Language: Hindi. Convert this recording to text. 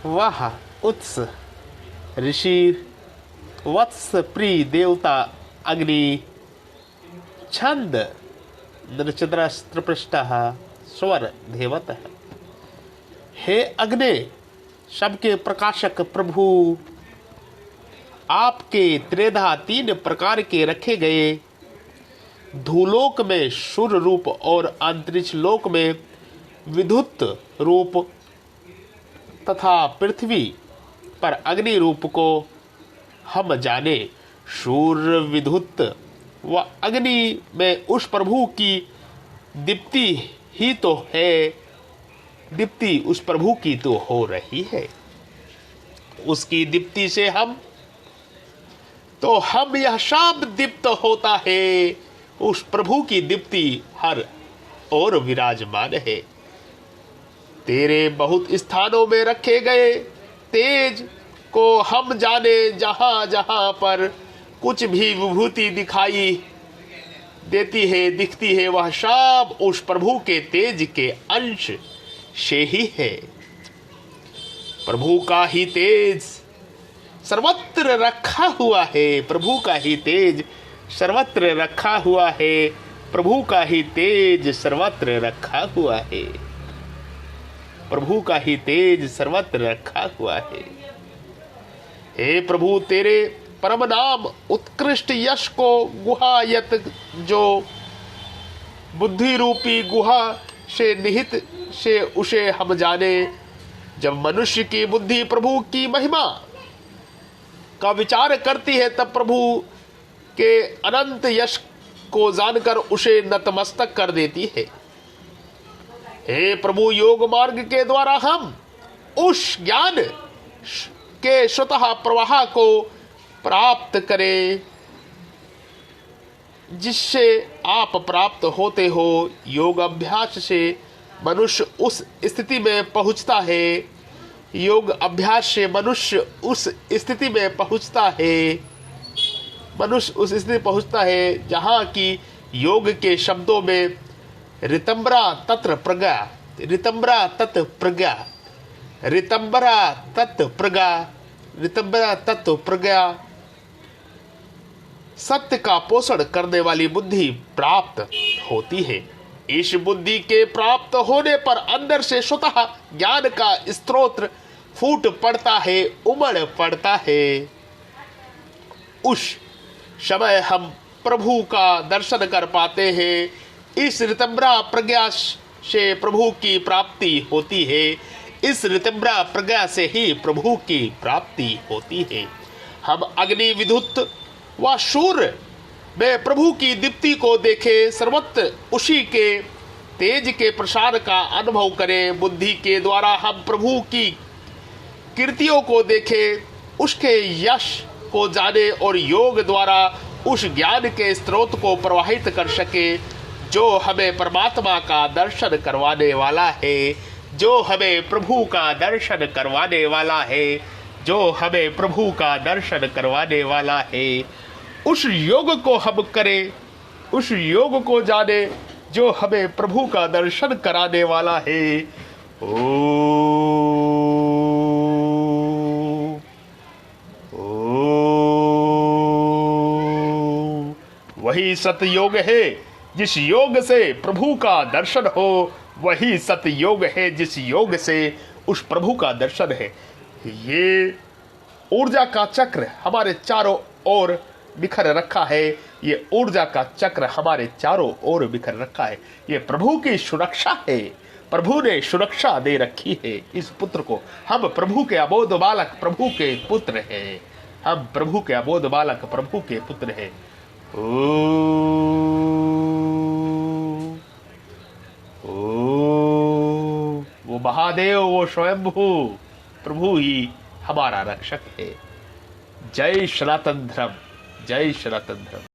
वह उत्स ऋषि वत्स प्रिय देवता अग्नि छंद नृचंद्रस्त्रपृष्ठ स्वर देवत। हे अग्नि, सबके प्रकाशक प्रभु, आपके त्रेधा 3 प्रकार के रखे गए धूलोक में सूर्य रूप और अंतरिक्ष लोक में विद्युत रूप तथा पृथ्वी पर अग्नि रूप को हम जाने। सूर्य विद्युत व अग्नि में उस प्रभु की दीप्ति ही तो है, दीप्ति उस प्रभु की तो हो रही है। उसकी दीप्ति से हम यह सब दीप्त होता है। उस प्रभु की दीप्ति हर ओर विराजमान है। तेरे बहुत स्थानों में रखे गए तेज को हम जाने। जहां जहां पर कुछ भी विभूति दिखाई देती है, दिखती है, वह सब उस प्रभु के तेज के अंश से ही है। प्रभु का ही तेज सर्वत्र रखा हुआ है। प्रभु का ही तेज सर्वत्र रखा हुआ है। प्रभु का ही तेज सर्वत्र रखा हुआ है। प्रभु का ही तेज सर्वत्र रखा हुआ है। हे प्रभु, तेरे परम नाम उत्कृष्ट यश को गुहायत जो बुद्धि रूपी गुहा से निहित से उसे हम जाने। जब मनुष्य की बुद्धि प्रभु की महिमा का विचार करती है, तब प्रभु के अनंत यश को जानकर उसे नतमस्तक कर देती है। हे प्रभु, योग मार्ग के द्वारा हम उस ज्ञान के स्वतः प्रवाह को प्राप्त करें जिससे आप प्राप्त होते हो। योग अभ्यास से मनुष्य उस स्थिति में पहुंचता है। योग अभ्यास से मनुष्य उस स्थिति में पहुंचता है। मनुष्य उस स्थिति पहुंचता है जहां की योग के शब्दों में ऋतंबरा तत्र प्रज्ञा, ऋतंबरा तत् प्रज्ञा, ऋतंबरा तत् प्रज्ञा, ऋतंबरा तत्व प्रज्ञा, सत्य का पोषण करने वाली बुद्धि प्राप्त होती है। इस बुद्धि के प्राप्त होने पर अंदर से स्वतः ज्ञान का स्रोत फूट पड़ता है, उमड़ पड़ता है। उस समय हम प्रभु का दर्शन कर पाते हैं। इस ऋतंबरा प्रज्ञा से प्रभु की प्राप्ति होती है। इस ऋतंबरा प्रज्ञा से ही प्रभु की प्राप्ति होती है। हम अग्नि, विद्युत व सूर्य में प्रभु की दीप्ति को देखें, सर्वत्र उसी के तेज के प्रसार का अनुभव करें। बुद्धि के द्वारा हम प्रभु की कीर्तियों को देखें, उसके यश को जाने और योग द्वारा उस ज्ञान के स्रोत को प्रवाहित कर सके जो हमें परमात्मा का दर्शन करवाने वाला है, जो हमें प्रभु का दर्शन करवाने वाला है, जो हमें प्रभु का दर्शन करवाने वाला है। उस योग को हम करें, उस योग को जाने जो हमें प्रभु का दर्शन कराने वाला है। वही सतयोग है जिस योग से प्रभु का दर्शन हो। वही सतयोग है जिस योग से उस प्रभु का दर्शन है। ये ऊर्जा का चक्र हमारे चारों ओर बिखर रखा है। ये ऊर्जा का चक्र हमारे चारों ओर बिखर रखा है। ये प्रभु की सुरक्षा है। प्रभु ने सुरक्षा दे रखी है इस पुत्र को। हम प्रभु के अबोध बालक, प्रभु के पुत्र हैं। हम प्रभु के अबोध बालक, प्रभु के पुत्र हैं। वो महादेव, वो स्वयंभू प्रभु ही हमारा रक्षक है। जय सनातन धर्म, जय सनातन धर्म।